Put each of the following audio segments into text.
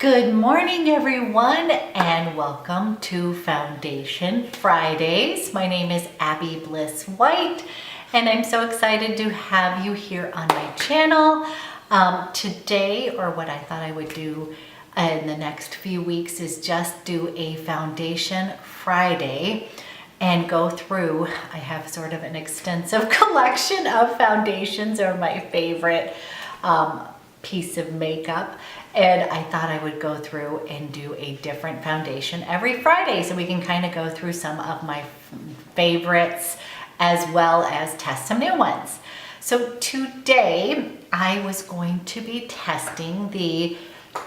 Good morning, everyone, and welcome to Foundation Fridays. My name is Abby Bliss White, and I'm so excited to have you here on my channel. Today, or what I thought I would do in the next few weeks, is just do a Foundation Friday and go through. I have sort of an extensive collection of foundations, or my favorite piece of makeup, and I thought I would go through and do a different foundation every Friday so we can kind of go through some of my favorites as well as test some new ones. So today I was going to be testing the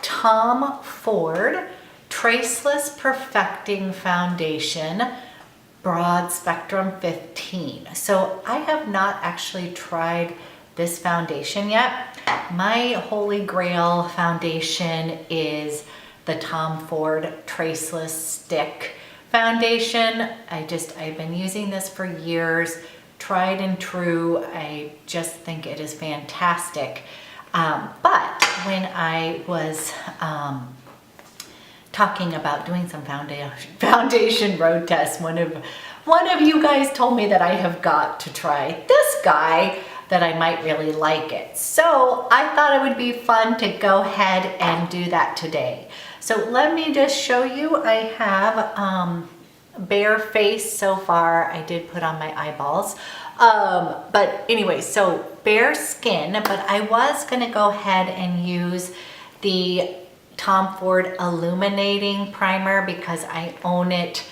Tom Ford Traceless Perfecting Foundation Broad Spectrum 15. So I have not actually tried this foundation yet. My holy grail foundation is the Tom Ford Traceless Stick Foundation. I've been using this for years, tried and true. I just think it is fantastic. But when I was talking about doing some foundation road tests, one of you guys told me that I have got to try this guy, that I might really like it. So I thought it would be fun to go ahead and do that today. So let me just show you. I have bare face so far. I did put on my eyeballs. But anyway, so bare skin, but I was gonna go ahead and use the Tom Ford Illuminating primer because I own it.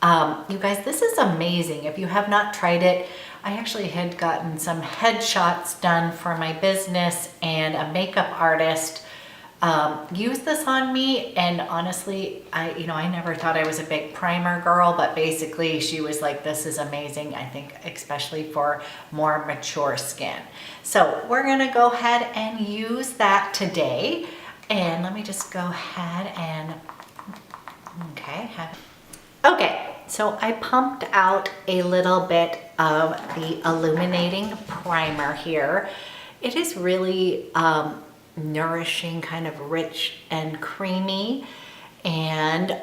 You guys, this is amazing. If you have not tried it, I actually had gotten some headshots done for my business, and a makeup artist used this on me, and honestly, I never thought I was a big primer girl, but basically she was like, this is amazing, I think, especially for more mature skin. So we're gonna go ahead and use that today, and let me just go ahead and, okay, so I pumped out a little bit of the Illuminating primer here. It is really nourishing, kind of rich and creamy, and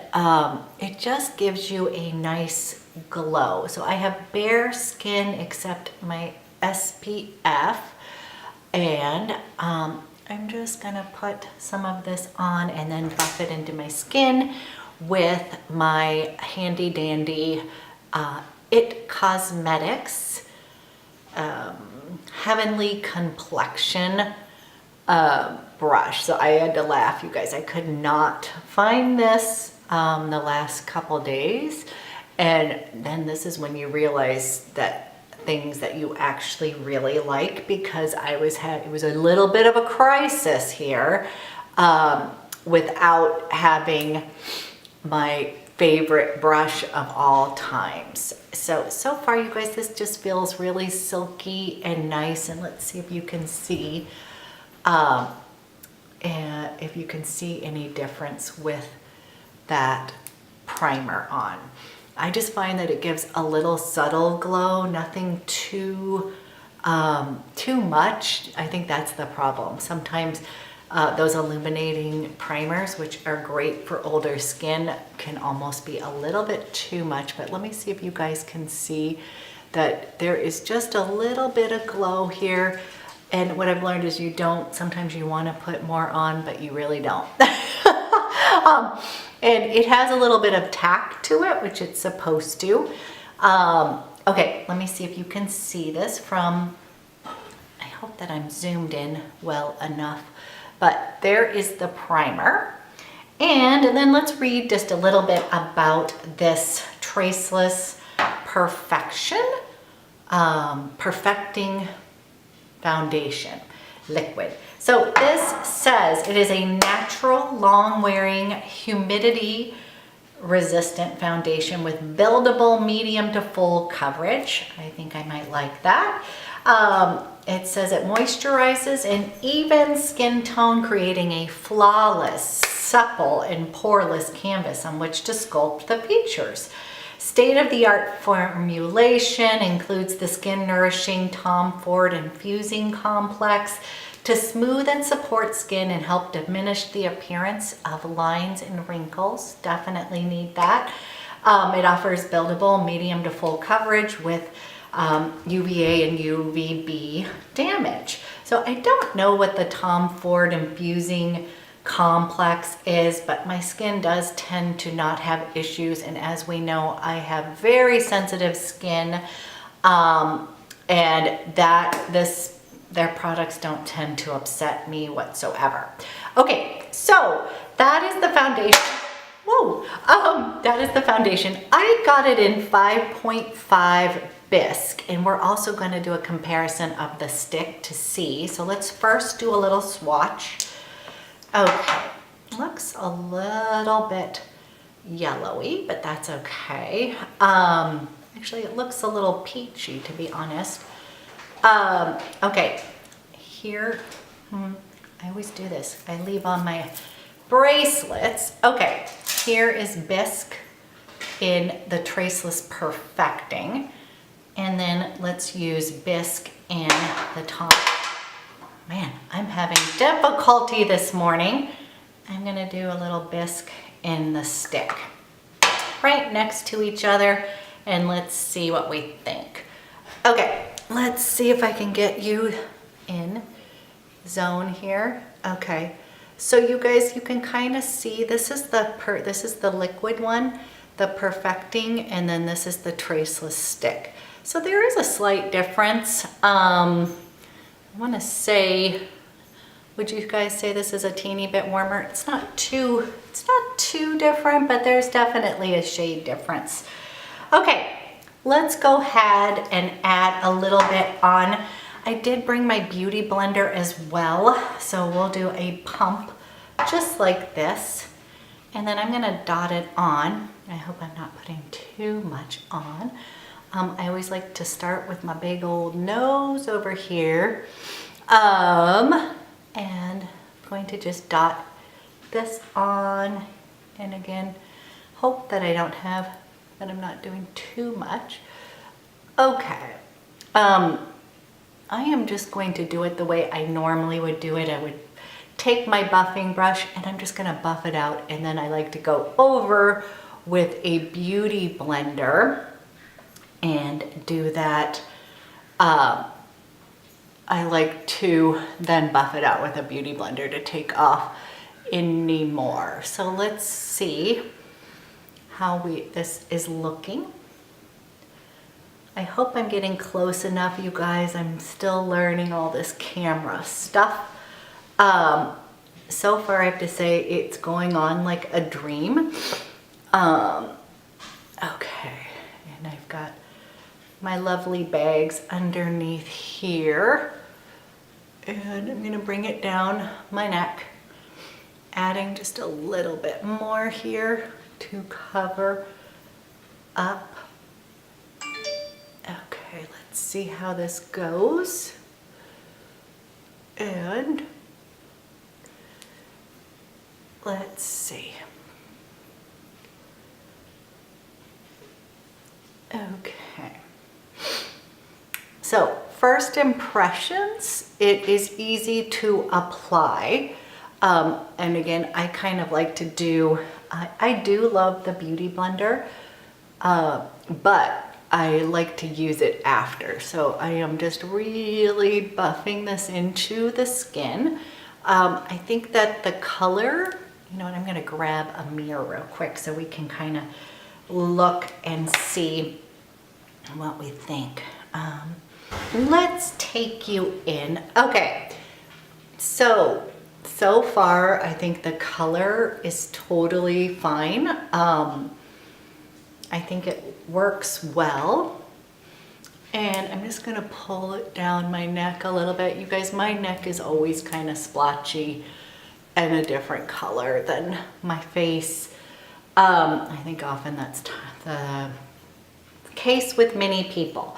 it just gives you a nice glow. So I have bare skin except my SPF, and I'm just gonna put some of this on and then buff it into my skin with my handy dandy It Cosmetics Heavenly Complexion brush. So I had to laugh, you guys. I could not find this the last couple days, and then this is when you realize that things that you actually really like, because it was a little bit of a crisis here without having my favorite brush of all times. So far, you guys, this just feels really silky and nice. And let's see if you can see, any difference with that primer on. I just find that it gives a little subtle glow, nothing too much. I think that's the problem. Sometimes those illuminating primers, which are great for older skin, can almost be a little bit too much. But let me see if you guys can see that there is just a little bit of glow here. And what I've learned is sometimes you want to put more on, but you really don't. And it has a little bit of tack to it, which it's supposed to. Okay, let me see if you can see this from, I hope that I'm zoomed in well enough. But there is the primer. And then let's read just a little bit about this Traceless Perfecting Foundation Liquid. So this says it is a natural, long-wearing, humidity-resistant foundation with buildable medium to full coverage. I think I might like that. It says it moisturizes an even skin tone, creating a flawless, supple, and poreless canvas on which to sculpt the features. State-of-the-art formulation includes the skin-nourishing Tom Ford Infusing Complex, to smooth and support skin and help diminish the appearance of lines and wrinkles. Definitely need that. It offers buildable medium to full coverage with UVA and UVB damage. So I don't know what the Tom Ford Infusing Complex is, but my skin does tend to not have issues, and as we know, I have very sensitive skin, and their products don't tend to upset me whatsoever. Okay, so that is the foundation. Whoa, that is the foundation. I got it in 5.5 Bisque, and we're also going to do a comparison of the stick to see. So let's first do a little swatch. Okay, looks a little bit yellowy, but that's okay. Actually, it looks a little peachy, to be honest. Okay, here, I always do this. I leave on my bracelets. Okay, here is Bisque in the Traceless Perfecting. And then let's use Bisque in the top. Man, I'm having difficulty this morning. I'm gonna do a little Bisque in the stick. Right next to each other, and let's see what we think. Okay, let's see if I can get you in zone here. Okay, so you guys, you can kind of see this is the liquid one, the Perfecting, and then this is the Traceless stick. So there is a slight difference. I want to say, would you guys say this is a teeny bit warmer? It's not too different, but there's definitely a shade difference. Okay, let's go ahead and add a little bit on. I did bring my beauty blender as well, so we'll do a pump just like this, and then I'm gonna dot it on. I hope I'm not putting too much on. I always like to start with my big old nose over here, and I'm going to just dot this on, and again, hope that I'm not doing too much. Okay, I am just going to do it the way I normally would do it. I would take my buffing brush and I'm just gonna buff it out, and then I like to go over with a beauty blender and do that. I like to then buff it out with a beauty blender to take off any more. So let's see how this is looking. I hope I'm getting close enough, you guys. I'm still learning all this camera stuff. So far I have to say it's going on like a dream. Okay, and I've got my lovely bags underneath here, and I'm gonna bring it down my neck, adding just a little bit more here to cover up. Okay, let's see how this goes. And let's see. Okay. So first impressions, it is easy to apply. And again, I kind of like to do, I do love the beauty blender, but I like to use it after. So I am just really buffing this into the skin. I think that the color, you know what, I'm gonna grab a mirror real quick so we can kind of look and see what we think. Let's take you in. Okay, so far I think the color is totally fine. I think it works well, and I'm just gonna pull it down my neck a little bit. You guys, my neck is always kind of splotchy and a different color than my face. I think often that's the case with many people.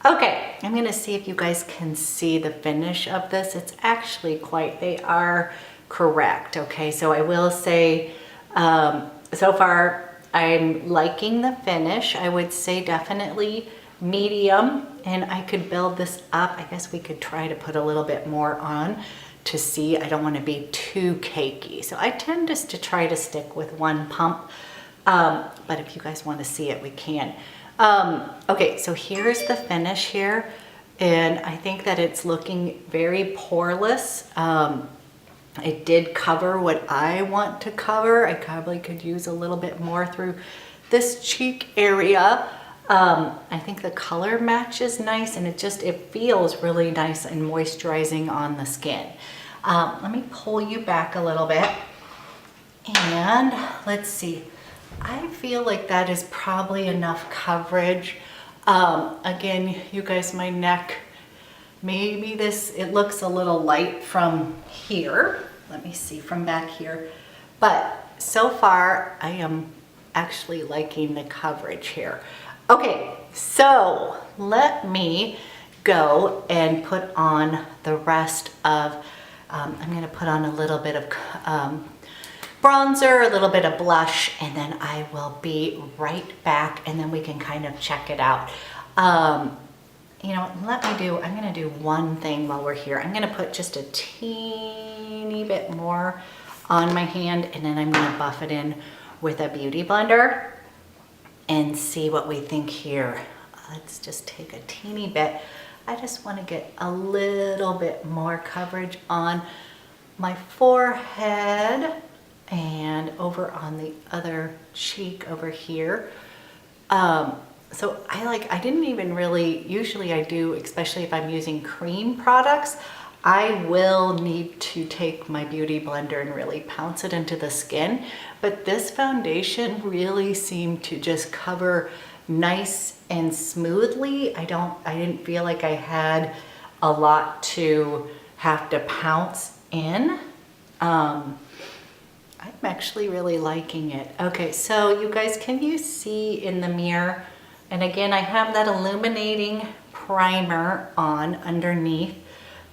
Okay, I'm gonna see if you guys can see the finish of this. It's actually they are correct. Okay, so I will say, so far I'm liking the finish. I would say definitely medium, and I could build this up. I guess we could try to put a little bit more on to see. I don't want to be too cakey. So I tend just to try to stick with one pump. But if you guys want to see it, we can. Okay, so here's the finish here. And I think that it's looking very poreless. It did cover what I want to cover. I probably could use a little bit more through this cheek area. I think the color match is nice, and it feels really nice and moisturizing on the skin. Let me pull you back a little bit, and let's see. I feel like that is probably enough coverage. Again, you guys, my neck, maybe it looks a little light from here. Let me see from back here. But so far, I am actually liking the coverage here. Okay, so let me go and put on the rest of, I'm gonna put on a little bit of bronzer, a little bit of blush, and then I will be right back, and then we can kind of check it out. You know, I'm gonna do one thing while we're here. I'm gonna put just a teeny bit more on my hand, and then I'm gonna buff it in with a beauty blender and see what we think here. Let's just take a teeny bit. I just wanna get a little bit more coverage on my forehead and over on the other cheek over here. So I didn't even really, usually I do, especially if I'm using cream products, I will need to take my beauty blender and really pounce it into the skin. But this foundation really seemed to just cover nice and smoothly. I didn't feel like I had a lot to have to pounce in. I'm actually really liking it. Okay, so you guys, can you see in the mirror? And again, I have that illuminating primer on underneath,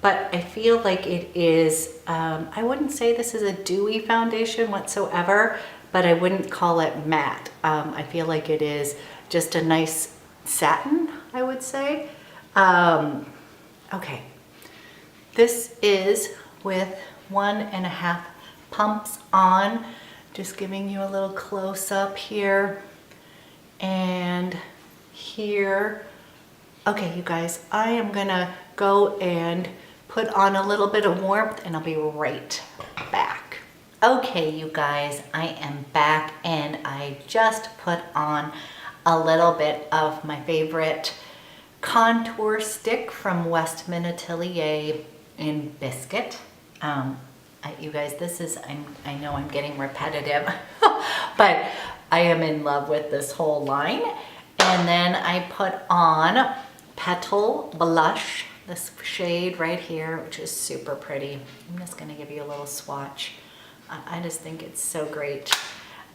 but I feel like it is, I wouldn't say this is a dewy foundation whatsoever, but I wouldn't call it matte. I feel like it is just a nice satin, I would say. Okay, this is with 1.5 pumps on, just giving you a little close up here and here. Okay, you guys, I am gonna go and put on a little bit of warmth, and I'll be right back. Okay, you guys, I am back, and I just put on a little bit of my favorite contour stick from Westman Atelier in Bisque. You guys, this is, I know I'm getting repetitive, but I am in love with this whole line. And then I put on Petal Blush, this shade right here, which is super pretty. I'm just gonna give you a little swatch. I just think it's so great.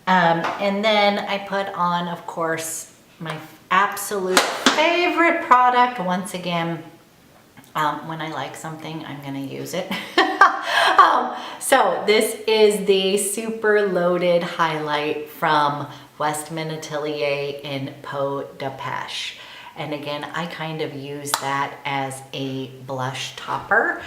And then I put on, of course, my absolute favorite product. Once again, when I like something, I'm gonna use it. So this is the Super Loaded Highlight from Westman Atelier in Peau de Pêche. And again, I kind of use that as a blush topper.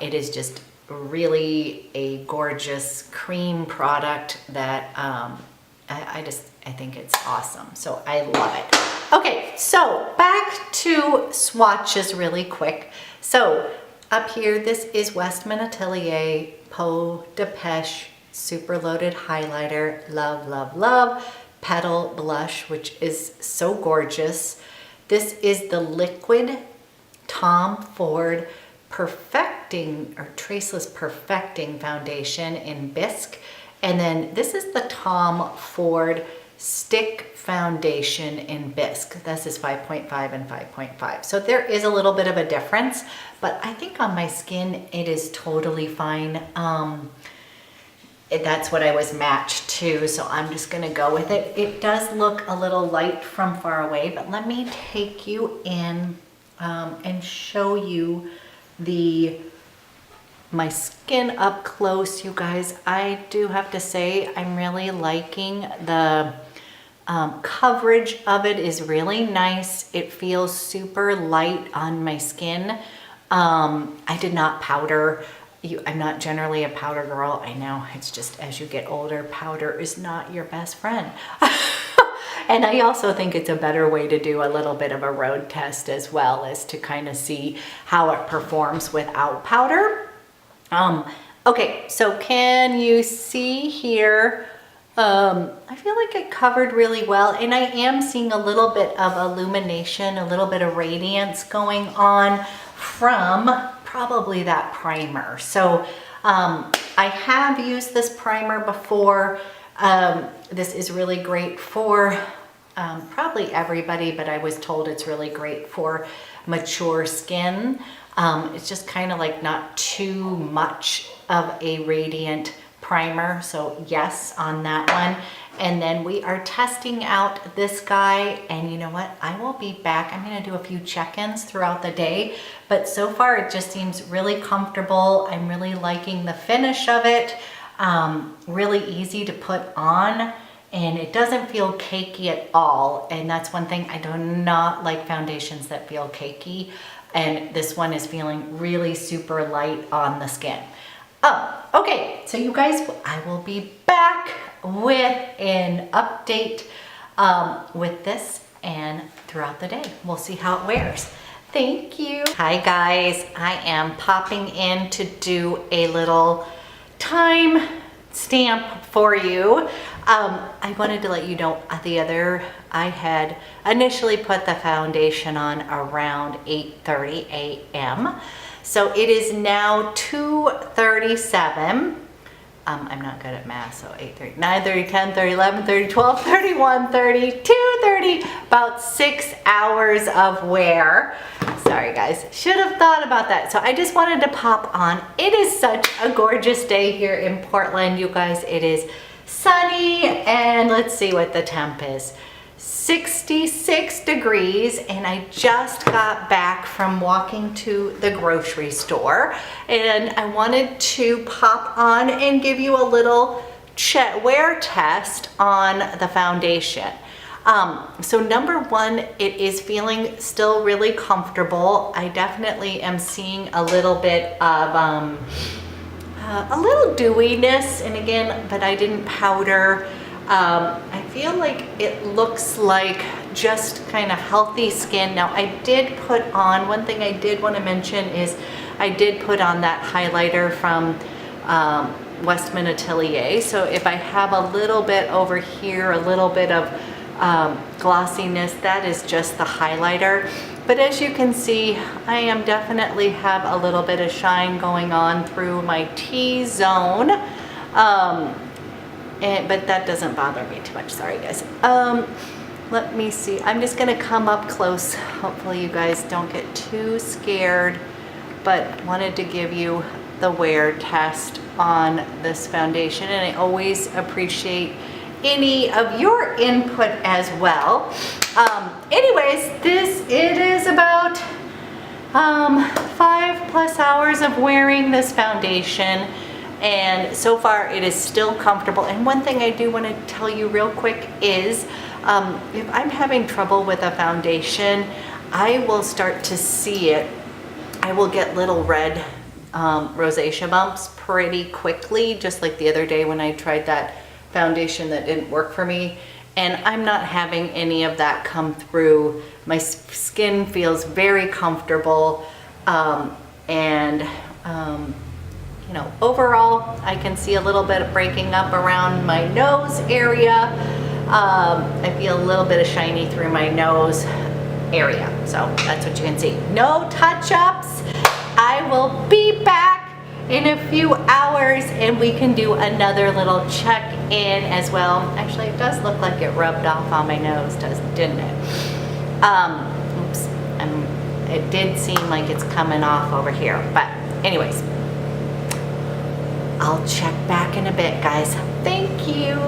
It is just really a gorgeous cream product that I think it's awesome. So I love it. Okay, so back to swatches really quick. So up here, this is Westman Atelier Peau de Pêche Super Loaded Highlighter. Love, love, love. Petal Blush, which is so gorgeous. This is the liquid Tom Ford Perfecting or Traceless Perfecting Foundation in Bisque. And then this is the Tom Ford Stick Foundation in Bisque. This is 5.5 and 5.5. So there is a little bit of a difference, but I think on my skin it is totally fine. That's what I was matched to, so I'm just gonna go with it. It does look a little light from far away, but let me take you in and show you my skin up close, you guys. I do have to say I'm really liking the coverage of it is really nice. It feels super light on my skin. I did not powder. I'm not generally a powder girl. I know, it's just as you get older, powder is not your best friend. And I also think it's a better way to do a little bit of a road test as well, as to kind of see how it performs without powder. Okay, so can you see here? I feel like it covered really well, and I am seeing a little bit of illumination, a little bit of radiance going on from probably that primer. So I have used this primer before. This is really great for probably everybody, but I was told it's really great for mature skin. It's just kind of like not too much of a radiant primer. So yes, on that one. And then we are testing out this guy, and you know what? I will be back. I'm going to do a few check-ins throughout the day, but so far it just seems really comfortable. I'm really liking the finish of it. Really easy to put on, and it doesn't feel cakey at all. And that's one thing, I do not like foundations that feel cakey. And this one is feeling really super light on the skin. Oh, okay. So you guys, I will be back with an update with this and throughout the day. We'll see how it wears. Thank you. Hi guys, I am popping in to do a little time stamp for you. I wanted to let you know I had initially put the foundation on around 8:30 a.m. So it is now 2:37. I'm not good at math, so 8:30, 9:30, 10:30, 11:30, 12:30, 1:30, 2:30, about 6 hours of wear. Sorry guys, should have thought about that. So I just wanted to pop on. It is such a gorgeous day here in Portland, you guys. It is sunny, and let's see what the temp is. 66 degrees, and I just got back from walking to the grocery store, and I wanted to pop on and give you a little wear test on the foundation. So number one, it is feeling still really comfortable. I definitely am seeing a little bit of a little dewiness, and again, but I didn't powder. I feel like it looks like just kind of healthy skin. Now I did put on, one thing I did want to mention is I did put on that highlighter from Westman Atelier. So if I have a little bit over here, a little bit of glossiness, that is just the highlighter. But as you can see, I am definitely have a little bit of shine going on through my T-zone. But that doesn't bother me too much. Sorry guys. Let me see. I'm just gonna come up close. Hopefully you guys don't get too scared, but wanted to give you the wear test on this foundation, and I always appreciate any of your input as well. Anyways, it is about 5+ hours of wearing this foundation, and so far it is still comfortable. And one thing I do want to tell you real quick is if I'm having trouble with a foundation, I will start to see it. I will get little red rosacea bumps pretty quickly, just like the other day when I tried that foundation that didn't work for me, and I'm not having any of that come through. My skin feels very comfortable, and you know, overall I can see a little bit of breaking up around my nose area. I feel a little bit of shiny through my nose area, so that's what you can see. No touch-ups. I will be back in a few hours and we can do another little check-in as well. Actually, it does look like it rubbed off on my nose, didn't it? Oops. It did seem like it's coming off over here, but anyways, I'll check back in a bit, guys. Thank you.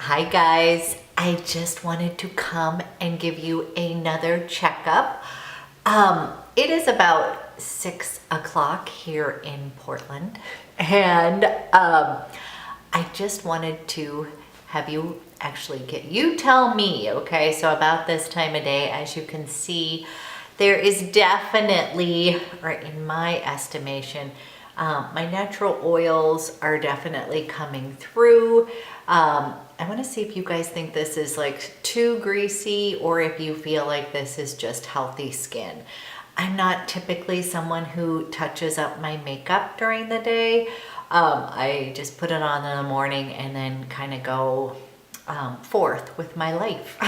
Hi guys, I just wanted to come and give you another checkup. It is about 6 o'clock here in Portland, and I just wanted to have you actually you tell me, okay? So about this time of day, as you can see, there is definitely, or in my estimation, my natural oils are definitely coming through. I want to see if you guys think this is like too greasy or if you feel like this is just healthy skin. I'm not typically someone who touches up my makeup during the day. I just put it on in the morning and then kind of go forth with my life.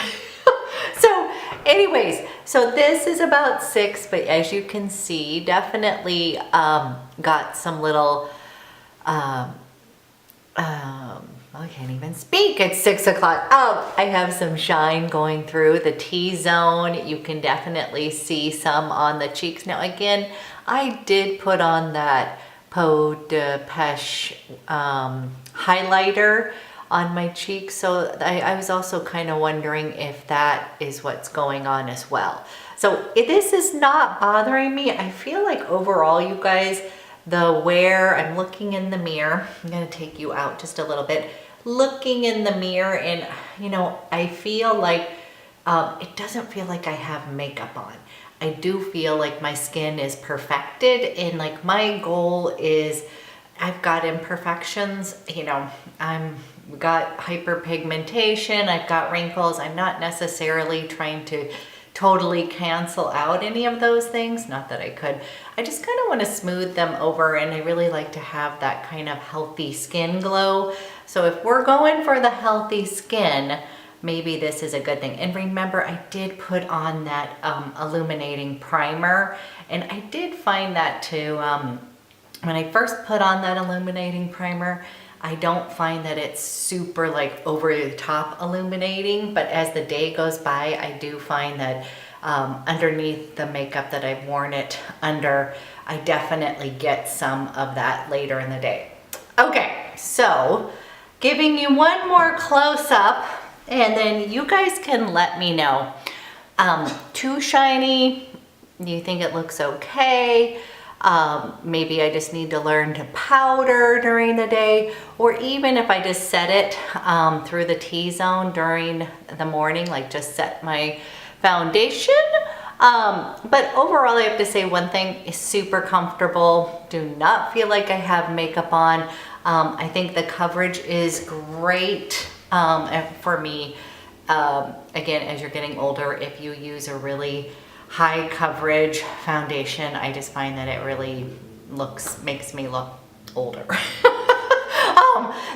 So anyways, so this is about 6, but as you can see, definitely got some little, I can't even speak, it's 6 o'clock. Oh, I have some shine going through the T-zone. You can definitely see some on the cheeks. Now again, I did put on that Peau de Pêche highlighter on my cheeks, so I was also kind of wondering if that is what's going on as well. So this is not bothering me. I feel like overall, you guys, the wear, I'm looking in the mirror. I'm gonna take you out just a little bit. Looking in the mirror, and you know, I feel like it doesn't feel like I have makeup on. I do feel like my skin is perfected, and like my goal is, I've got imperfections, you know, I've got hyperpigmentation, I've got wrinkles. I'm not necessarily trying to totally cancel out any of those things, not that I could. I just kind of want to smooth them over, and I really like to have that kind of healthy skin glow. So if we're going for the healthy skin, maybe this is a good thing. And remember, I did put on that illuminating primer, and I did find that too, when I first put on that illuminating primer, I don't find that it's super like over the top illuminating, but as the day goes by, I do find that underneath the makeup that I've worn it under, I definitely get some of that later in the day. Okay, so giving you one more close up, and then you guys can let me know. Too shiny? Do you think it looks okay? Maybe I just need to learn to powder during the day, or even if I just set it through the T-zone during the morning, like just set my foundation. But overall, I have to say one thing is super comfortable. Do not feel like I have makeup on. I think the coverage is great for me. Again, as you're getting older, if you use a really high coverage foundation, I just find that it really makes me look older.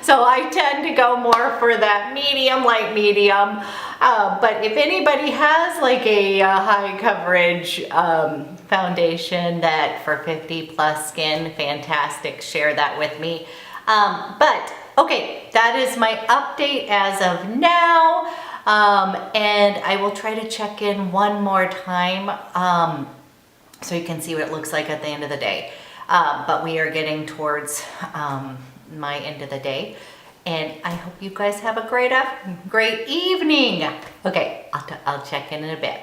So I tend to go more for that medium, light medium. But if anybody has like a high coverage foundation that for 50 plus skin, fantastic, share that with me. But okay, that is my update as of now. And I will try to check in one more time so you can see what it looks like at the end of the day. But we are getting towards my end of the day, and I hope you guys have a great evening. Okay, I'll check in a bit.